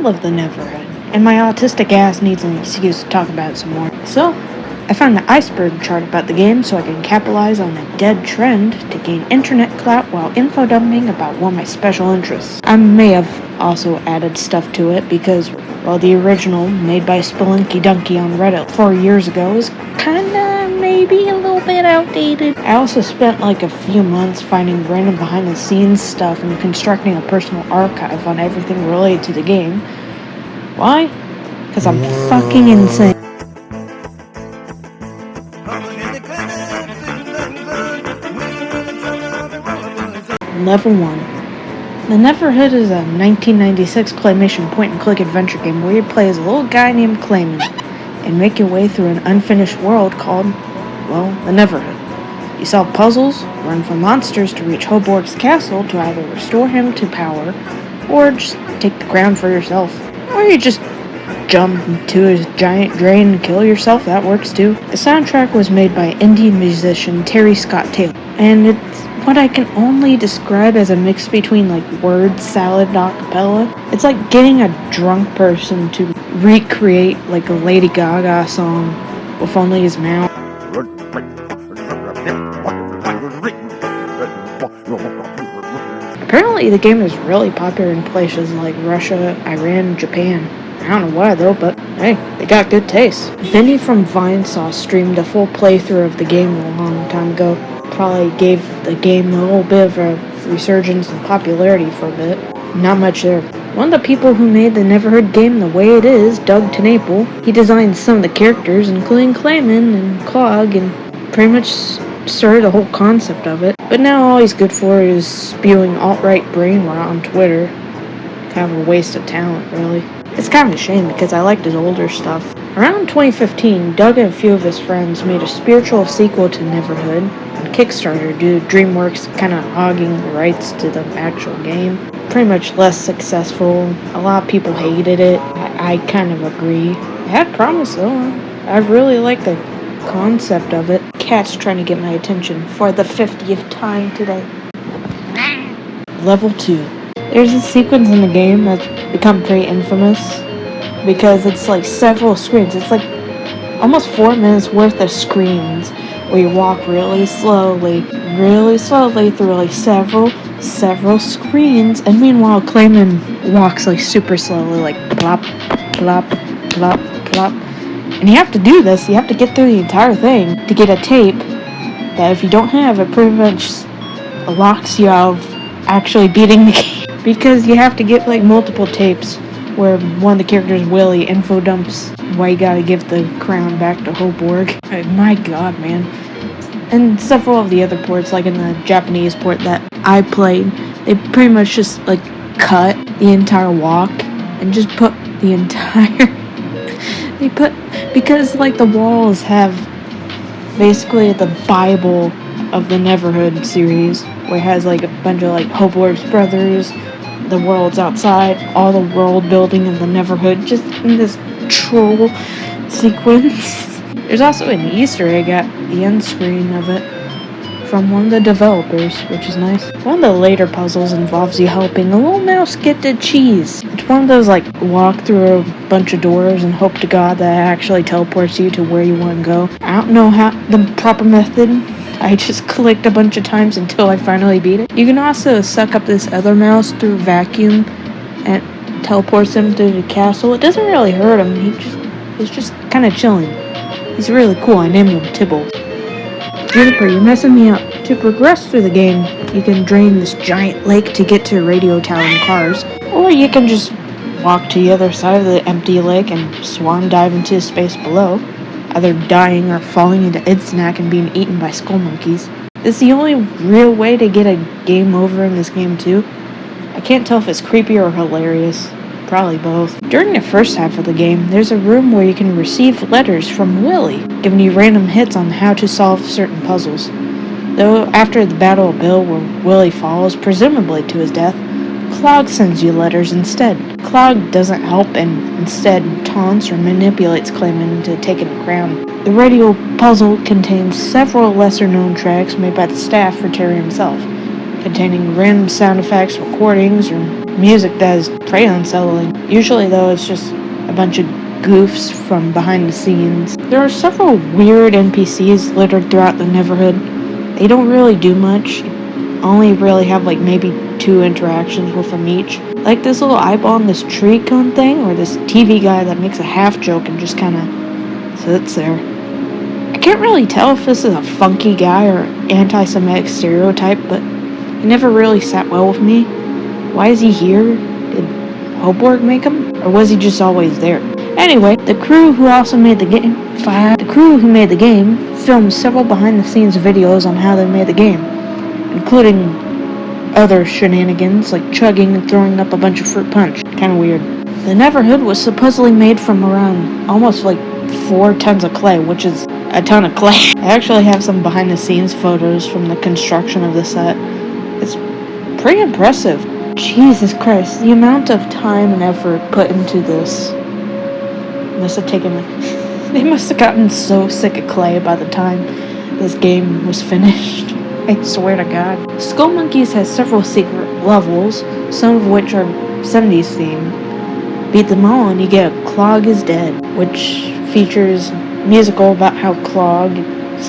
love the Neverhood, and my autistic ass needs an excuse to talk about it some more. So, I found the Iceberg chart about the game so I can capitalize on a dead trend to gain internet clout while info-dumping about one of my special interests. I may have also added stuff to it because, well, the original, made by Spelunky Donkey on Reddit 4 years ago, is kinda maybe a little bit outdated. I also spent like a few months finding random behind-the-scenes stuff and constructing a personal archive on everything related to the game. Why? Because I'm fucking insane. Level 1. The Neverhood is a 1996 claymation point-and-click adventure game where you play as a little guy named Clayman and make your way through an unfinished world called, well, the Neverhood. You solve puzzles, run from monsters to reach Hoborg's castle to either restore him to power or just take the crown for yourself. Or you just jump into a giant drain and kill yourself, that works too. The soundtrack was made by indie musician Terry Scott Taylor, and it's what I can only describe as a mix between like word salad and acapella. It's like getting a drunk person to recreate like a Lady Gaga song with only his mouth. Apparently the game is really popular in places like Russia, Iran, and Japan. I don't know why though, but hey, they got good taste. Vinny from Vinesauce streamed a full playthrough of the game a long time ago. Probably gave the game a little bit of a resurgence in popularity for a bit. Not much there. One of the people who made the Neverhood game the way it is, Doug Tenaple, he designed some of the characters, including Clayman and Clog, and pretty much started the whole concept of it. But now all he's good for is spewing alt-right brain rot on Twitter. Kind of a waste of talent, really. It's kind of a shame because I liked his older stuff. Around 2015, Doug and a few of his friends made a spiritual sequel to Neverhood on Kickstarter due to DreamWorks kind of hogging the rights to the actual game. Pretty much less successful. A lot of people hated it. I kind of agree. It had promise though. I really like the concept of it. Cat's trying to get my attention for the 50th time today. Level 2. There's a sequence in the game that's become pretty infamous because it's like several screens. It's like almost 4 minutes worth of screens where you walk really slowly through like several screens, and meanwhile Clayman walks like super slowly, like plop, plop, plop, plop. And you have to do this, you have to get through the entire thing to get a tape that if you don't have, it pretty much locks you out of actually beating the game. Because you have to get like multiple tapes where one of the characters, Willie, info dumps why you gotta give the crown back to Hoborg. My god, man. And several of the other ports, like in the Japanese port that I played, they pretty much just like cut the entire walk and just put the entire because like the walls have basically the Bible of the Neverhood series, where it has like a bunch of like Hoborg's brothers, the worlds outside, all the world building in the Neverhood, just in this troll sequence. There's also an Easter egg at the end screen of it from one of the developers, which is nice. One of the later puzzles involves you helping a little mouse get to cheese. It's one of those like walk through a bunch of doors and hope to god that it actually teleports you to where you want to go. I don't know how the proper method. I just clicked a bunch of times until I finally beat it. You can also suck up this other mouse through vacuum and teleports him to the castle. It doesn't really hurt him. He's just kind of chilling. He's really cool. I named him Tibble. Juniper, you're messing me up. To progress through the game, you can drain this giant lake to get to a radio tower in cars, or you can just walk to the other side of the empty lake and swan dive into space below, either dying or falling into Idsnack and being eaten by skull monkeys. This is the only real way to get a game over in this game too. I can't tell if it's creepy or hilarious. Probably both. During the first half of the game, there's a room where you can receive letters from Willie, giving you random hits on how to solve certain puzzles. Though after the Battle of Bill, where Willie falls, presumably to his death, Clog sends you letters instead. Clog doesn't help and instead taunts or manipulates Clayman into taking the crown. The radio puzzle contains several lesser-known tracks made by the staff for Terry himself, containing random sound effects, recordings, or music that is pretty unsettling. Usually though, it's just a bunch of goofs from behind the scenes. There are several weird NPCs littered throughout the Neverhood. They don't really do much. Only really have like maybe 2 interactions with them each. Like this little eyeball on this tree cone thing, or this TV guy that makes a half joke and just kind of sits there. I can't really tell if this is a funky guy or anti-Semitic stereotype, but he never really sat well with me. Why is he here? Did Hoborg make him? Or was he just always there? Anyway, the crew who made the game filmed several behind-the-scenes videos on how they made the game, including other shenanigans like chugging and throwing up a bunch of fruit punch. Kinda weird. The Neverhood was supposedly made from around almost like 4 tons of clay, which is a ton of clay. I actually have some behind-the-scenes photos from the construction of the set. It's pretty impressive. Jesus Christ, the amount of time and effort put into this must have taken they must have gotten so sick of clay by the time this game was finished. I swear to God. Skull Monkeys has several secret levels, some of which are 70s themed. Beat them all and you get Clog is Dead, which features musical about how Clog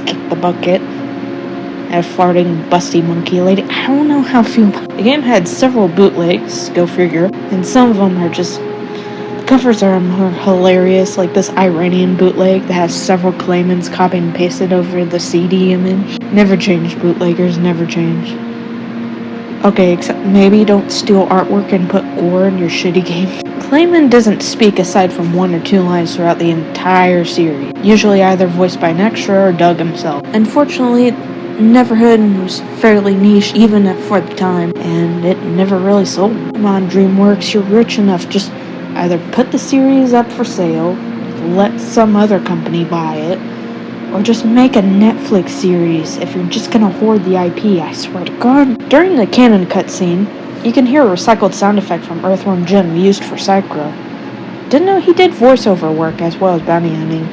kicked the bucket. A farting, busty monkey lady. I don't know how I feel about it. The game had several bootlegs, go figure, and some of them are just... The covers are more hilarious, like this Iranian bootleg that has several claimants copied and pasted over the CD image. Never change, bootleggers, never change. Okay, except maybe don't steal artwork and put gore in your shitty game. Clayman doesn't speak aside from 1 or 2 lines throughout the entire series, usually either voiced by an extra or Doug himself. Unfortunately, Neverhood was fairly niche even for the time, and it never really sold. Come on, DreamWorks, you're rich enough. Just either put the series up for sale, let some other company buy it, or just make a Netflix series if you're just gonna hoard the IP, I swear to God. During the canon cutscene, you can hear a recycled sound effect from Earthworm Jim used for Psycho. Didn't know he did voiceover work as well as bounty hunting.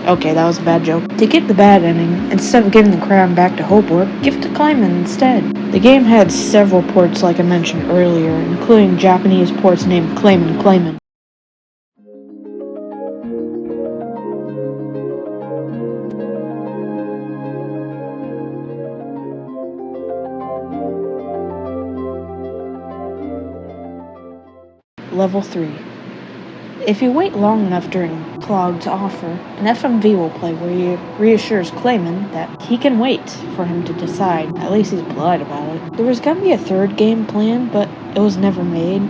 Okay, that was a bad joke. To get the bad ending, instead of giving the crown back to Hoborg, give it to Kleiman instead. The game had several ports like I mentioned earlier, including Japanese ports named Clayman Clayman. Level 3. If you wait long enough during Clog's offer, an FMV will play where he reassures Clayman that he can wait for him to decide. At least he's polite about it. There was gonna be a 3rd game planned, but it was never made.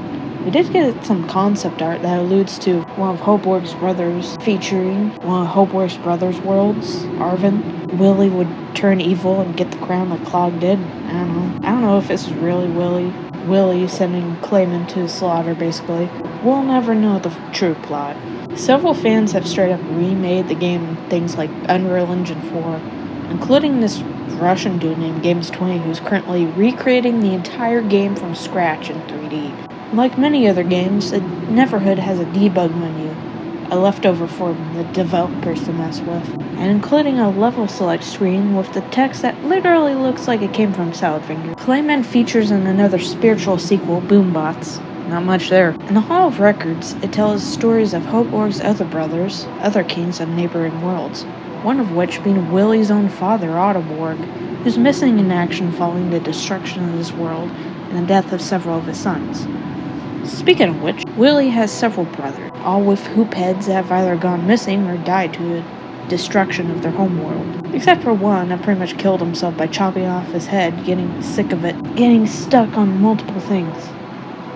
We did get some concept art that alludes to one of Hoborg's brothers, featuring one of Hoborg's brothers' worlds, Arvin. Willie would turn evil and get the crown like Clog did. I don't know if this is really Willie sending Clayman to slaughter, basically. We'll never know the true plot. Several fans have straight up remade the game in things like Unreal Engine 4, including this Russian dude named Games20 who's currently recreating the entire game from scratch in 3D. Like many other games, the Neverhood has a debug menu, a leftover for the developers to mess with, and including a level select screen with the text that literally looks like it came from Salad-Finger. Clayman features in another spiritual sequel, Boombots. Not much there. In the Hall of Records, it tells stories of Hoborg's other brothers, other kings of neighboring worlds, one of which being Willie's own father, Ottoborg, who's missing in action following the destruction of his world and the death of several of his sons. Speaking of which, Willie has several brothers, all with hoop heads that have either gone missing or died to the destruction of their homeworld. Except for one that pretty much killed himself by chopping off his head, getting sick of it, getting stuck on multiple things.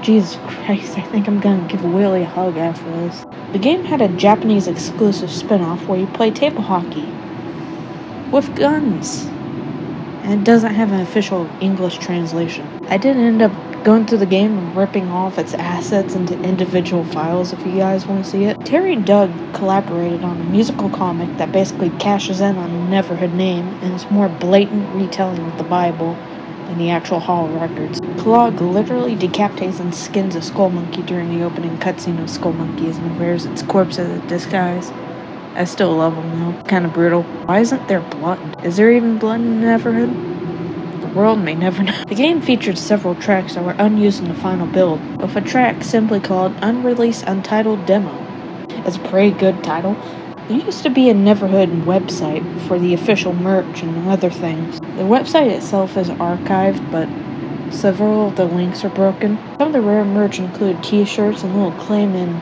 Jesus Christ, I think I'm gonna give Willie a hug after this. The game had a Japanese exclusive spin-off where you play table hockey with guns, and it doesn't have an official English translation. I did end up going through the game and ripping off its assets into individual files if you guys want to see it. Terry and Doug collaborated on a musical comic that basically cashes in on the Neverhood name and is more blatant retelling of the Bible than the actual Hall of Records. Clog literally decapitates and skins a skull monkey during the opening cutscene of Skull Monkeys and wears its corpse as a disguise. I still love him though. Kinda brutal. Why isn't there blood? Is there even blood in Neverhood? The world may never know. The game featured several tracks that were unused in the final build, with a track simply called Unreleased Untitled Demo. It's a pretty good title. There used to be a Neverhood website for the official merch and other things. The website itself is archived, but several of the links are broken. Some of the rare merch include t-shirts and little Clayman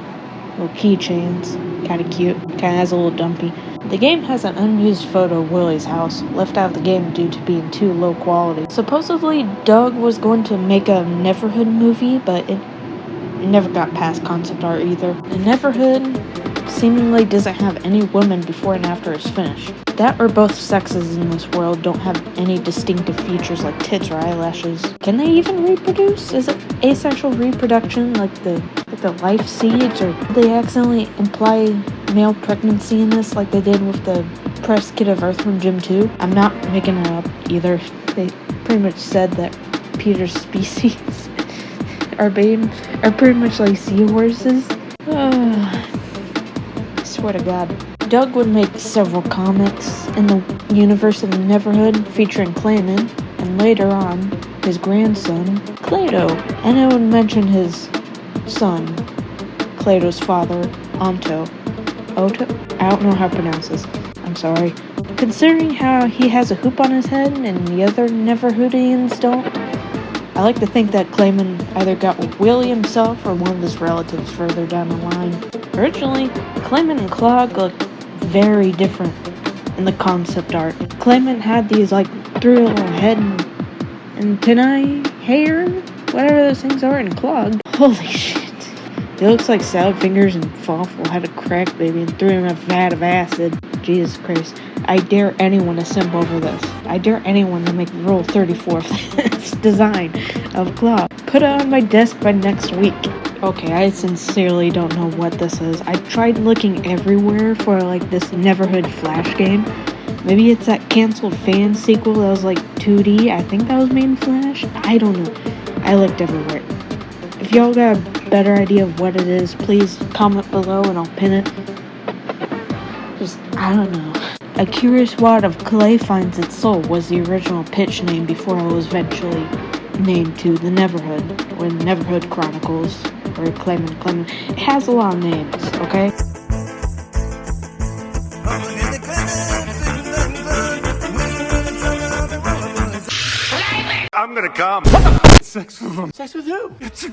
little keychains. Kinda cute. Kinda has a little dumpy. The game has an unused photo of Willie's house, left out of the game due to being too low quality. Supposedly, Doug was going to make a Neverhood movie, but it never got past concept art either. The Neverhood seemingly doesn't have any women before and after it's finished. That or both sexes in this world don't have any distinctive features like tits or eyelashes. Can they even reproduce? Is it asexual reproduction like the life seeds, or did they accidentally imply male pregnancy in this like they did with the press kit of Earthworm Jim 2? I'm not making it up either. They pretty much said that Peter's species are pretty much like seahorses. Swear to God. Doug would make several comics in the universe of the Neverhood featuring Clayman, and later on, his grandson, Clayto. And it would mention his son, Clayto's father, Oto. I don't know how to pronounce this. I'm sorry. Considering how he has a hoop on his head and the other Neverhoodians don't, I like to think that Clayman either got with Willie himself or one of his relatives further down the line. Originally, Clayman and Clog looked very different in the concept art. Clayman had these like 3 little head and antennae, hair, whatever those things are, and Clog. Holy shit. He looks like Salad Fingers and Fawful had a crack baby and threw him in a vat of acid. Jesus Christ. I dare anyone to simp over this. I dare anyone to make Rule 34 of this design of Clog. Put it on my desk by next week. Okay, I sincerely don't know what this is. I tried looking everywhere for like this Neverhood Flash game. Maybe it's that canceled fan sequel that was like 2D. I think that was made in Flash. I don't know. I looked everywhere. If y'all got a better idea of what it is, please comment below and I'll pin it. I don't know. A Curious Wad of Clay Finds Its Soul was the original pitch name before it was eventually named to the Neverhood, or the Neverhood Chronicles, or Clayman. It has a lot of names, okay? I'm gonna come. What the f***? Sex with who? It's